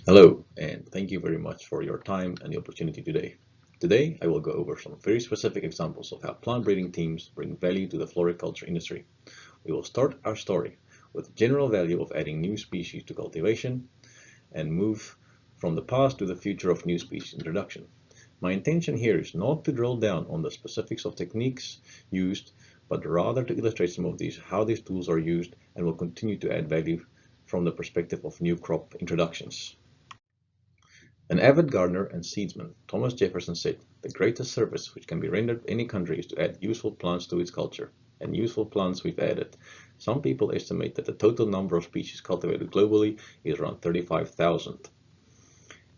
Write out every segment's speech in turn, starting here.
Hello, and thank you very much for your time and the opportunity today. Today, I will go over some very specific examples of how plant breeding teams bring value to the floriculture industry. We will start our story with the general value of adding new species to cultivation and move from the past to the future of new species introduction. My intention here is not to drill down on the specifics of techniques used, but rather to illustrate some of these, how these tools are used and will continue to add value from the perspective of new crop introductions. An avid gardener and seedsman, Thomas Jefferson said, "The greatest service which can be rendered any country is to add useful plants to its culture." And useful plants we've added. Some people estimate that the total number of species cultivated globally is around 35,000.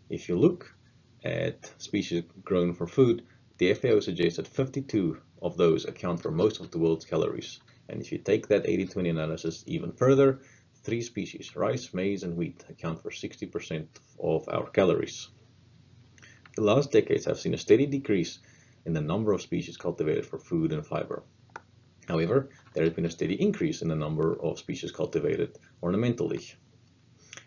If you look at species grown for food, the FAO suggests that 52 of those account for most of the world's calories. And if you take that 80-20 analysis even further, three species, rice, maize, and wheat, account for 60% of our calories. The last decades have seen a steady decrease in the number of species cultivated for food and fiber. However, there has been a steady increase in the number of species cultivated ornamentally.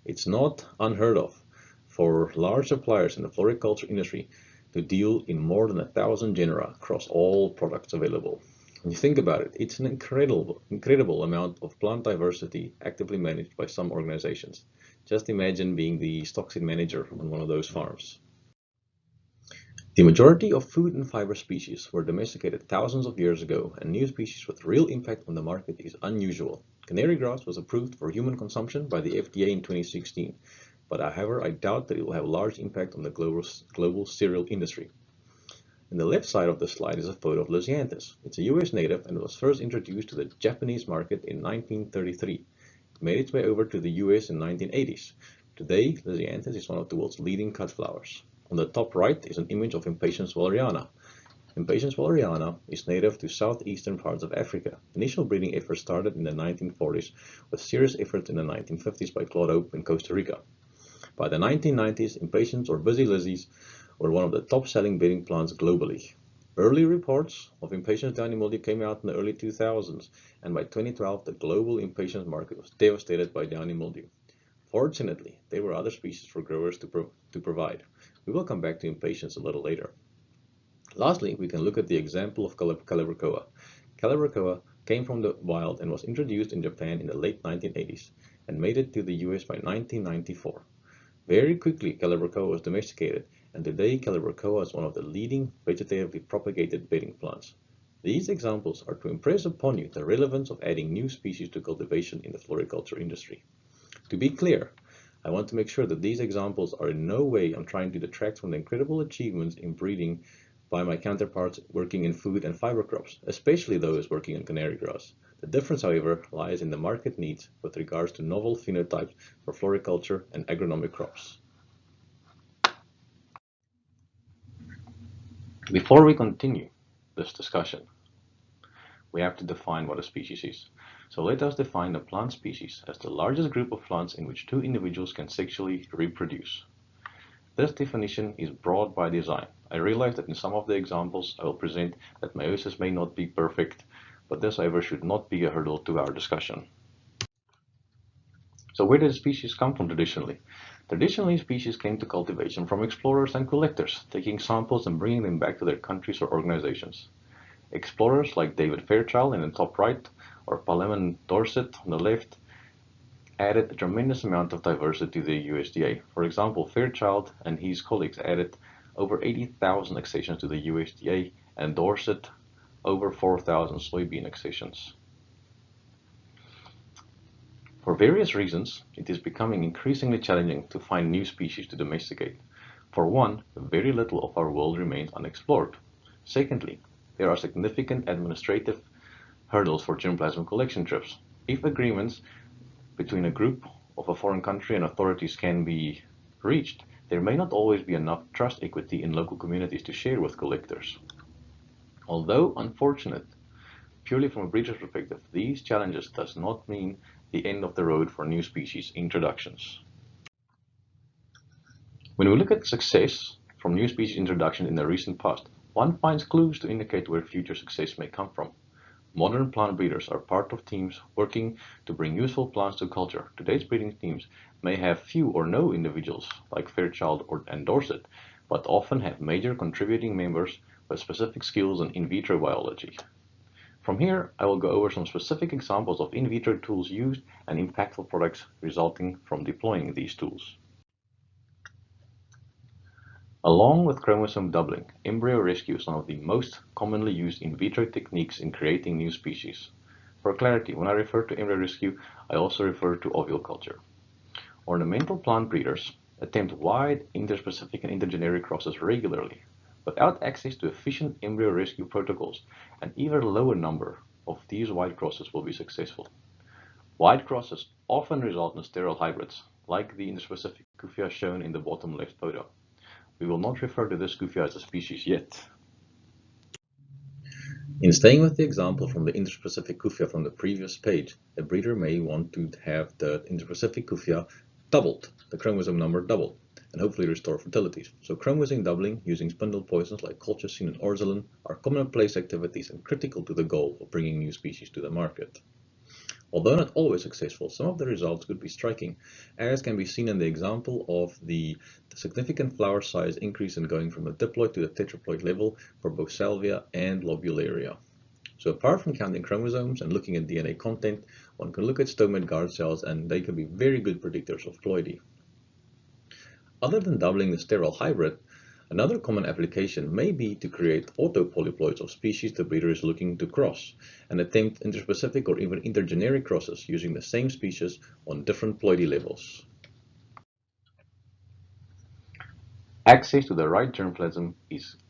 It's not unheard of for large suppliers in the floriculture industry to deal in more than 1,000 genera across all products available. When you think about it, it's an incredible amount of plant diversity actively managed by some organizations. Just imagine being the stocks manager on one of those farms. The majority of food and fiber species were domesticated thousands of years ago, and new species with real impact on the market is unusual. Canary grass was approved for human consumption by the FDA in 2016, but however, I doubt that it will have a large impact on the global cereal industry. On the left side of the slide is a photo of Lysianthus. It's a US native and was first introduced to the Japanese market in 1933. It made its way over to the US in the 1980s. Today, Lysianthus is one of the world's leading cut flowers. On the top right is an image of Impatiens walleriana. Impatiens walleriana is native to southeastern parts of Africa. Initial breeding efforts started in the 1940s, with serious efforts in the 1950s by Claude Hope in Costa Rica. By the 1990s, Impatiens or busy lizzies were one of the top-selling bedding plants globally. Early reports of Impatiens downy mildew came out in the early 2000s, and by 2012 the global Impatiens market was devastated by downy mildew. Fortunately, there were other species for growers to provide. We will come back to Impatiens a little later. Lastly, we can look at the example of Calibrachoa. Calibrachoa came from the wild and was introduced in Japan in the late 1980s and made it to the US by 1994. Very quickly, Calibrachoa was domesticated, and today Calibrachoa is one of the leading vegetatively propagated bedding plants. These examples are to impress upon you the relevance of adding new species to cultivation in the floriculture industry. To be clear, I want to make sure that these examples are in no way I'm trying to detract from the incredible achievements in breeding by my counterparts working in food and fiber crops, especially those working in canary grass. The difference, however, lies in the market needs with regards to novel phenotypes for floriculture and agronomic crops. Before we continue this discussion, we have to define what a species is. So let us define a plant species as the largest group of plants in which two individuals can sexually reproduce. This definition is broad by design. I realize that in some of the examples I will present that meiosis may not be perfect, but this, however, should not be a hurdle to our discussion. So where did species come from traditionally? Traditionally, species came to cultivation from explorers and collectors, taking samples and bringing them back to their countries or organizations. Explorers like David Fairchild in the top right or Palemon Dorset on the left added a tremendous amount of diversity to the USDA. For example, Fairchild and his colleagues added over 80,000 accessions to the USDA and Dorset over 4,000 soybean accessions. For various reasons, it is becoming increasingly challenging to find new species to domesticate. For one, very little of our world remains unexplored. Secondly, there are significant administrative hurdles for germplasm collection trips. If agreements between a group of a foreign country and authorities can be reached, there may not always be enough trust equity in local communities to share with collectors. Although unfortunate, purely from a breeder's perspective, these challenges does not mean the end of the road for new species introductions. When we look at success from new species introduction in the recent past, one finds clues to indicate where future success may come from. Modern plant breeders are part of teams working to bring useful plants to culture. Today's breeding teams may have few or no individuals like Fairchild and Dorset, but often have major contributing members with specific skills in vitro biology. From here, I will go over some specific examples of in vitro tools used and impactful products resulting from deploying these tools. Along with chromosome doubling, embryo rescue is one of the most commonly used in vitro techniques in creating new species. For clarity, when I refer to embryo rescue, I also refer to ovule culture. Ornamental plant breeders attempt wide interspecific and intergeneric crosses regularly. Without access to efficient embryo rescue protocols, an even lower number of these wide crosses will be successful. Wide crosses often result in sterile hybrids, like the interspecific Kufia shown in the bottom left photo. We will not refer to this Kufia as a species yet. In staying with the example from the interspecific Kufia from the previous page, a breeder may want to have the interspecific Kufia doubled, the chromosome number doubled, and hopefully restore fertility. So chromosome doubling using spindle poisons like colchicine and orzolan are commonplace activities and critical to the goal of bringing new species to the market. Although not always successful, some of the results could be striking, as can be seen in the example of the significant flower size increase in going from the diploid to the tetraploid level for both salvia and lobularia. So apart from counting chromosomes and looking at DNA content, one can look at stomate guard cells and they can be very good predictors of ploidy. Other than doubling the sterile hybrid, another common application may be to create autopolyploids of species the breeder is looking to cross, and attempt interspecific or even intergeneric crosses using the same species on different ploidy levels. Access to the right germplasm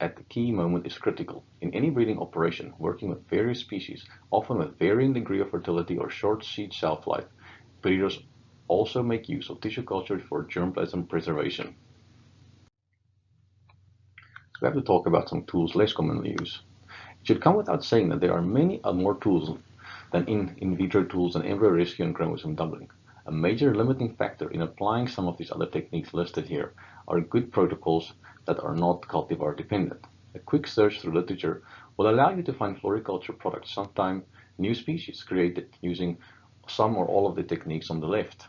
at the key moment is critical. In any breeding operation, working with various species, often with varying degree of fertility or short seed shelf life, breeders also make use of tissue culture for germplasm preservation. We have to talk about some tools less commonly used. It should come without saying that there are many more tools than in vitro tools and embryo rescue and chromosome doubling. A major limiting factor in applying some of these other techniques listed here are good protocols that are not cultivar dependent. A quick search through literature will allow you to find floriculture products, sometimes new species created using some or all of the techniques on the left.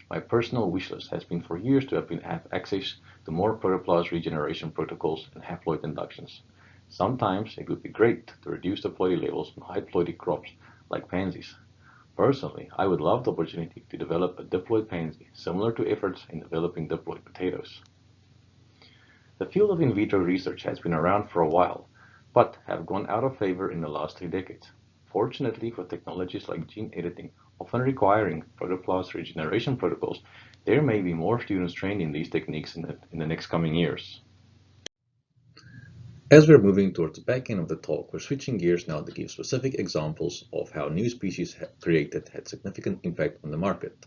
My personal wish list has been for years to have access to more protoplast regeneration protocols and haploid inductions. Sometimes it would be great to reduce the ploidy levels on high ploidy crops like pansies. Personally, I would love the opportunity to develop a diploid pansy similar to efforts in developing diploid potatoes. The field of in vitro research has been around for a while, but have gone out of favor in the last 3 decades. Fortunately for technologies like gene editing, often requiring protoplast regeneration protocols, there may be more students trained in these techniques in the next coming years. As we're moving towards the back end of the talk, we're switching gears now to give specific examples of how new species created had significant impact on the market.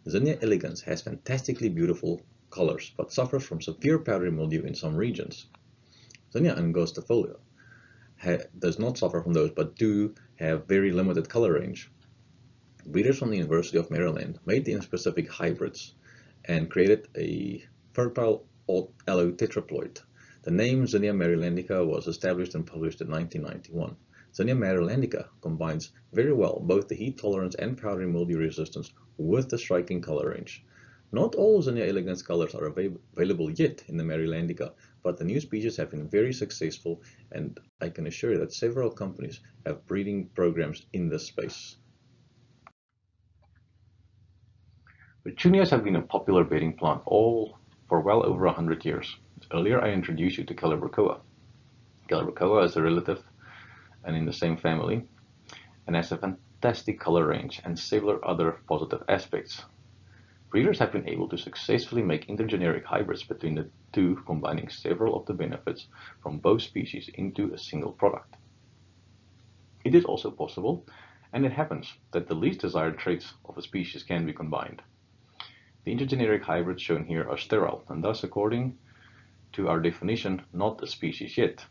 Xenia Elegance has fantastically beautiful colors, but suffers from severe powdery mildew in some regions. Xenia angustifolia does not suffer from those, but do have very limited color range. Breeders from the University of Maryland made the inspecific hybrids and created a fertile allo tetraploid. The name Xenia marylandica was established and published in 1991. Xenia marylandica combines very well both the heat tolerance and powdery mildew resistance with the striking color range. Not all Xenia elegance colors are available yet in the marylandica, but the new species have been very successful, and I can assure you that several companies have breeding programs in this space. Petunias have been a popular bedding plant for well over 100 years. Earlier I introduced you to Calibrachoa. Calibrachoa is a relative and in the same family, and has a fantastic color range and several other positive aspects. Breeders have been able to successfully make intergeneric hybrids between the two, combining several of the benefits from both species into a single product. It is also possible, and it happens, that the least desired traits of a species can be combined. The intergeneric hybrids shown here are sterile, and thus, according to our definition, not a species yet.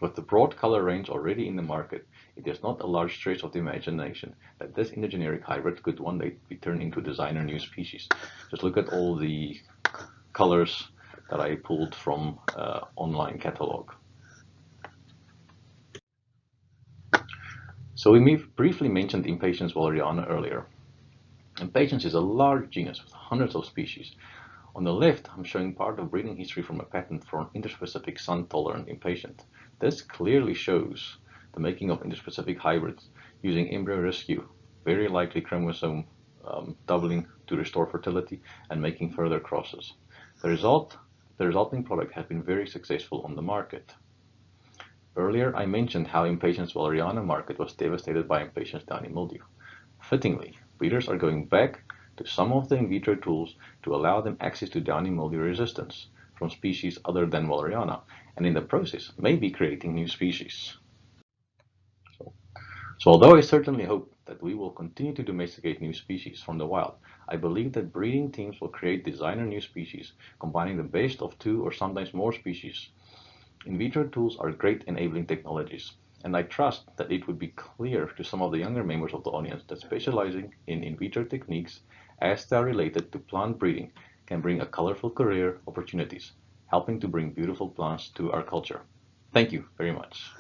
With the broad color range already in the market, it is not a large stretch of the imagination that this intergeneric hybrid could one day be turned into a designer new species. Just look at all the colors that I pulled from online catalog. So we briefly mentioned Impatiens walleriana earlier. Impatiens is a large genus with hundreds of species. On the left, I'm showing part of breeding history from a patent for an interspecific sun-tolerant impatient. This clearly shows the making of interspecific hybrids using embryo rescue, very likely chromosome doubling to restore fertility and making further crosses. The resulting product has been very successful on the market. Earlier, I mentioned how Impatiens walleriana market was devastated by Impatiens downy mildew. Fittingly, breeders are going back to some of the in vitro tools to allow them access to downy mildew resistance from species other than walleriana, and in the process, maybe creating new species. So although I certainly hope that we will continue to domesticate new species from the wild, I believe that breeding teams will create designer new species, combining the best of two or sometimes more species. In vitro tools are great enabling technologies, and I trust that it would be clear to some of the younger members of the audience that specializing in vitro techniques, as they are related to plant breeding, can bring a colorful career opportunities, helping to bring beautiful plants to our culture. Thank you very much.